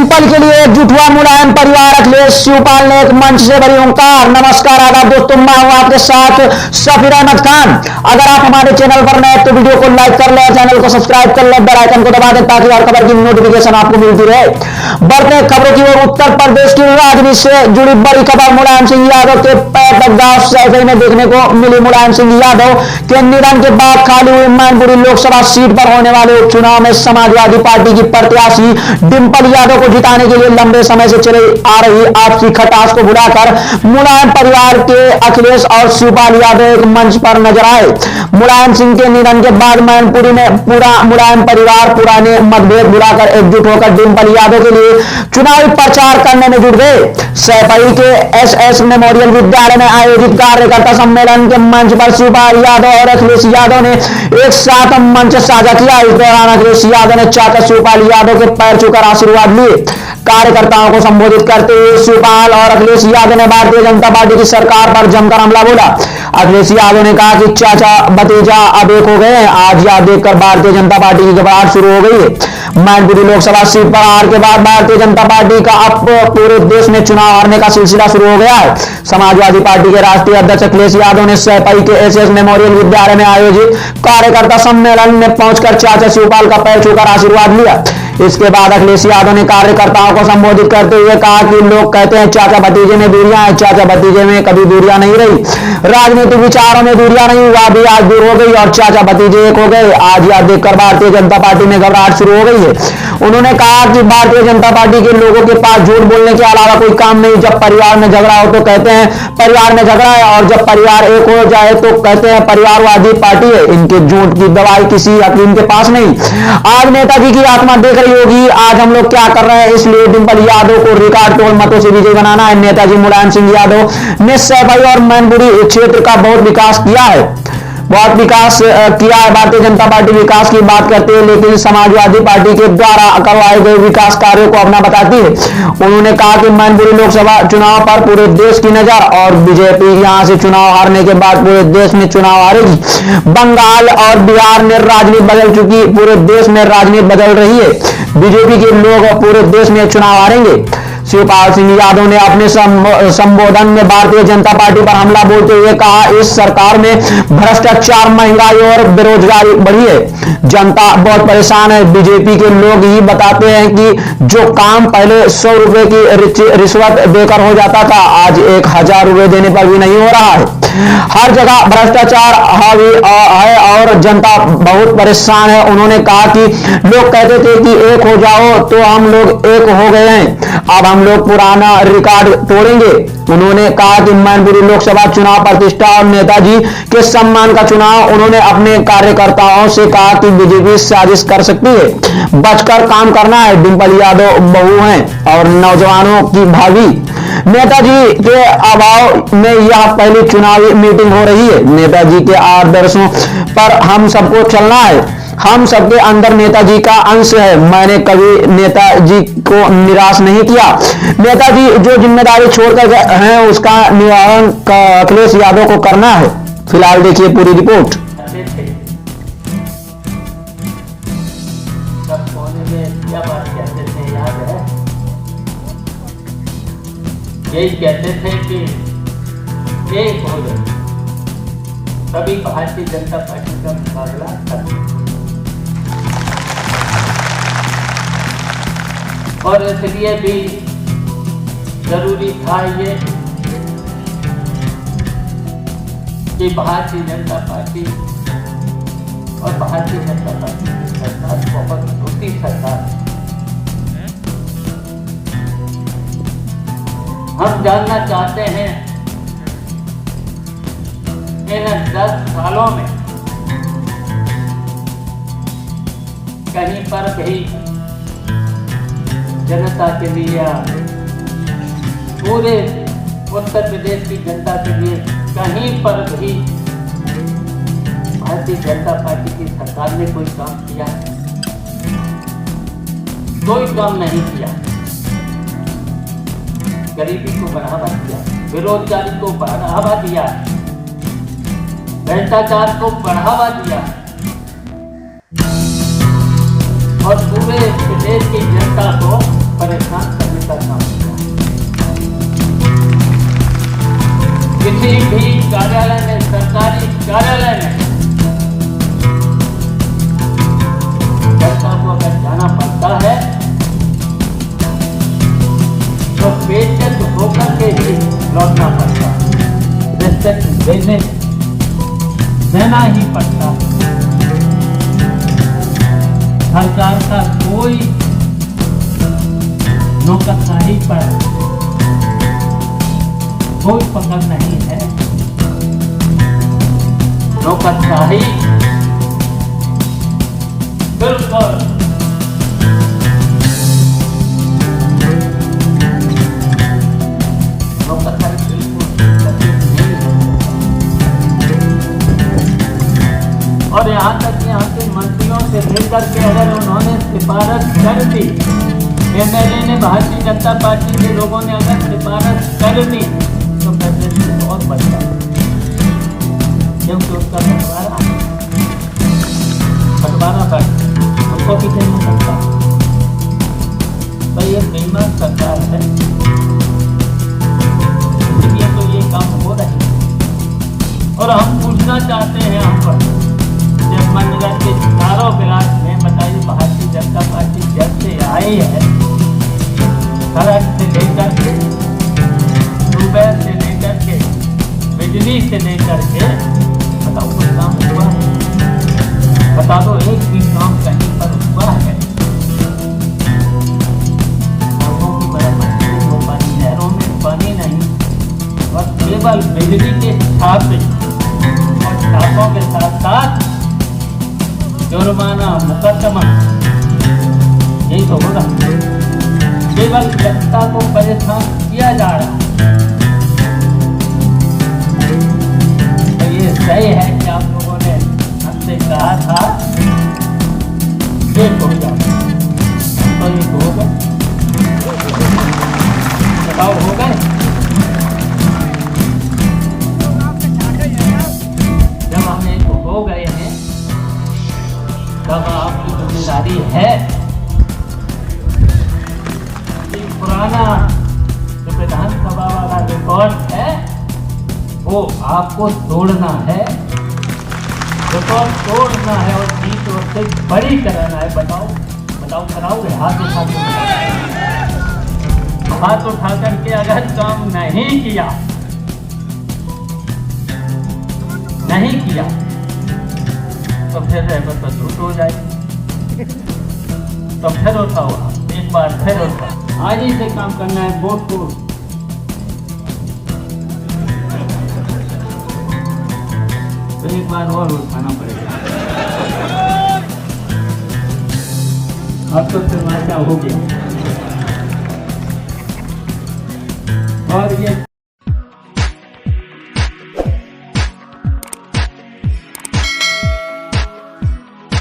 डिंपल के लिए एकजुट हुआ मुलायम परिवार। अखिलेश शिवपाल ने एक मंच से बड़ी हुंकार। नमस्कार आदाब दोस्तों, मैं हूं आपके साथ सफीर अहमद खान। अगर आप हमारे चैनल पर नए तो वीडियो को लाइक कर ले, चैनल को सब्सक्राइब कर ले, बेल आइकन को दबा दें ताकि हर खबर की नोटिफिकेशन आपको मिलती रहे। बढ़ते खबरों की ओर, उत्तर प्रदेश की राजनीति से जुड़ी बड़ी खबर। मुलायम सिंह यादव के पैर बदलाव सैफई में देखने को मिली। मुलायम सिंह यादव के निधन के बाद खाली हुई मैनपुरी लोकसभा सीट पर होने वाले उपचुनाव में समाजवादी पार्टी की प्रत्याशी डिंपल यादव को जिताने के लिए लंबे समय से चले आ रही आपसी खटास को भुलाकर मुलायम परिवार के अखिलेश और शिवपाल यादव एक मंच पर नजर आए। मुलायम सिंह के निधन के बाद मैनपुरी में पूरा मुलायम परिवार पुराने मतभेद भुलाकर एकजुट होकर डिंपल यादव के लिए चुनावी प्रचार करने में जुट गए। सैफई के एसएस मेमोरियल विद्यालय में आयोजित कार्यकर्ता सम्मेलन के मंच पर शिवपाल यादव और अखिलेश यादव ने एक साथ मंच साझा किया। इस दौरान अखिलेश यादव ने चाचा शिवपाल यादव के पैर छूकर आशीर्वाद लिए। कार्यकर्ताओं को संबोधित करते हुए शिवपाल और अखिलेश यादव ने भारतीय जनता पार्टी की सरकार पर जमकर हमला बोला। अखिलेश यादव ने कहा कि चाचा भतीजा अब एक हो गए हैं। आज यह देखकर भारतीय जनता पार्टी की घबराहट शुरू हो गई है। मैनपुरी लोकसभा सीट पर हार के बाद भारतीय जनता पार्टी का अब पूरे देश में चुनाव हारने का सिलसिला शुरू हो गया है। समाजवादी पार्टी के राष्ट्रीय अध्यक्ष अखिलेश यादव ने सैफई के एसएस मेमोरियल विद्यालय में आयोजित कार्यकर्ता सम्मेलन में पहुंचकर चाचा शिवपाल का पैर छूकर आशीर्वाद लिया। इसके बाद अखिलेश यादव ने कार्यकर्ताओं को संबोधित करते हुए कहा कि लोग कहते हैं चाचा भतीजे में दूरियां हैं। चाचा भतीजे में कभी दूरियां नहीं रही। राजनीतिक विचारों में दूरियां नहीं हुआ, भी आज दूर हो गई और चाचा भतीजे एक हो गए। आज यह देखकर भारतीय जनता पार्टी में घबराहट शुरू हो गई है। उन्होंने कहा कि भारतीय जनता पार्टी के लोगों के पास झूठ बोलने के अलावा कोई काम नहीं। जब परिवार में झगड़ा हो तो कहते हैं परिवार में झगड़ा है, और जब परिवार एक हो जाए तो कहते हैं परिवारवादी पार्टी है। इनके झूठ की दवाई किसी हकीम के पास नहीं। आज नेताजी की आत्मा देख रही होगी आज हम लोग क्या कर रहे हैं। इसलिए डिंपल यादव को रिकॉर्ड तोड़ मतों से विजयी बनाना है। नेताजी मुलायम सिंह यादव ने सैफई और मैनपुरी क्षेत्र का बहुत विकास किया है, भारतीय जनता पार्टी विकास की बात करती है, लेकिन समाजवादी पार्टी के द्वारा करवाए गए विकास कार्यों को अपना बताती है। उन्होंने कहा कि मैनपुरी लोकसभा चुनाव पर पूरे देश की नजर, और बीजेपी यहां से चुनाव हारने के बाद पूरे देश में चुनाव हारेगी। बंगाल और बिहार में राजनीति बदल चुकी, पूरे देश में राजनीति बदल रही है। बीजेपी के लोग पूरे देश में चुनाव हारेंगे। शिवपाल सिंह यादव ने अपने संबोधन में भारतीय जनता पार्टी पर हमला बोलते हुए कहा, इस सरकार में भ्रष्टाचार, महंगाई और बेरोजगारी बढ़ी है। जनता बहुत परेशान है। बीजेपी के लोग ही बताते हैं कि जो काम पहले 100 रुपए की रिश्वत देकर हो जाता था, आज 1000 रुपए देने पर भी नहीं हो रहा है। हर जगह भ्रष्टाचार हावी है और जनता बहुत परेशान है। उन्होंने कहा कि लोग कहते थे कि एक हो जाओ, तो हम लोग एक हो गए हैं। अब हम लोग पुराना रिकॉर्ड तोड़ेंगे। उन्होंने कहा कि मैनपुरी लोकसभा चुनाव प्रतिष्ठा और नेताजी के सम्मान का चुनाव। उन्होंने अपने कार्यकर्ताओं से कहा कि बीजेपी साजिश कर सकती है, बचकर काम करना है। डिंपल यादव बहू हैं और नौजवानों की भावी। नेताजी के अभाव में यह पहली चुनावी मीटिंग हो रही है। नेताजी के आदर्शों पर हम सबको चलना है। हम सबके अंदर नेताजी का अंश है। मैंने कभी नेताजी को निराश नहीं किया। नेताजी जो जिम्मेदारी छोड़कर गए हैं उसका निवारण अखिलेश यादव को करना है। फिलहाल देखिए पूरी रिपोर्ट। यही कहते थे कि एक हो जाए, तभी भारतीय जनता पार्टी का मुकाबला कर। और इसलिए भी जरूरी था ये कि भारतीय जनता पार्टी और भारतीय जनता पार्टी की सरकार बहुत छोटी सरकार है। हम जानना चाहते हैं इन 10 सालों में कहीं पर भी जनता के लिए, पूरे उत्तर प्रदेश की जनता के लिए कहीं पर भी भारतीय जनता पार्टी की सरकार ने कोई काम किया? कोई काम नहीं किया। गरीबी को बढ़ावा दिया, बेरोजगारी को बढ़ावा दिया, भ्रष्टाचार को बढ़ावा दिया और पूरे प्रदेश की जनता को परेशान किसी भी कार्यालय में, सरकारी कार्यालय में जनता को अगर जाना पड़ता है तो पेचक होकर के ही लौटना पड़ता है, रिस्पेक्ट देना ही पड़ता है। सरकार का कोई नौकरशाही पर कोई पकड़ नहीं है। नौकरशाही बिल्कुल और यहाँ तक यहाँ के मंत्रियों से लेकर के अगर उन्होंने सिफारिश कर दी, एमएलए ने, भारतीय जनता पार्टी के लोगों ने अगर सिफारिश कर दी तो प्रेसिडेंट बहुत बढ़ता है, क्योंकि उसका बंटवारा पर उनको भी देना पड़ता है। तो ये बेईमान सरकार है, इसलिए तो ये काम हो रहे हैं। और हम पूछना चाहते हैं हम पर मनरेगा के चारों ब्लाक में बताइए, भारतीय जनता पार्टी जब से आई है, सड़क से लेकर के, ट्यूबवेल से लेकर के, बिजली से लेकर के, बताओ कोई काम हुआ है? बता दो एक भी काम कहीं पर हुआ है? सड़कों की मरम्मत नहीं हो पाई, नहरों में पानी नहीं, और केवल बिजली के छापे और छापों के साथ साथ जुर्माना, मुकदमा, यही तो होगा। केवल जनता को परेशान किया जा रहा है। तो ये सही है कि आप लोगों ने हमसे कहा था ये हो जाओ, तो ये हो गए, बताओ हो गए। जब हम एक हो गए हैं तब आपकी जिम्मेदारी है कि पुराना जो विधानसभा वाला रिकॉर्ड है वो आपको तोड़ना है, रिकॉर्ड तोड़ना है और जीत और से बड़ी कराना है। बताओ बताओ कराओगे? हाथ उठा के, हाथ उठा करके अगर काम नहीं किया तो फिर रहमत तो झूठ हो जाएगी। तो फिर उठाओ, एक बार फिर उठाओ, आज ही से काम करना है। वोट को तो एक बार और उठाना पड़ेगा। अब तो तमाशा हो गया। और ये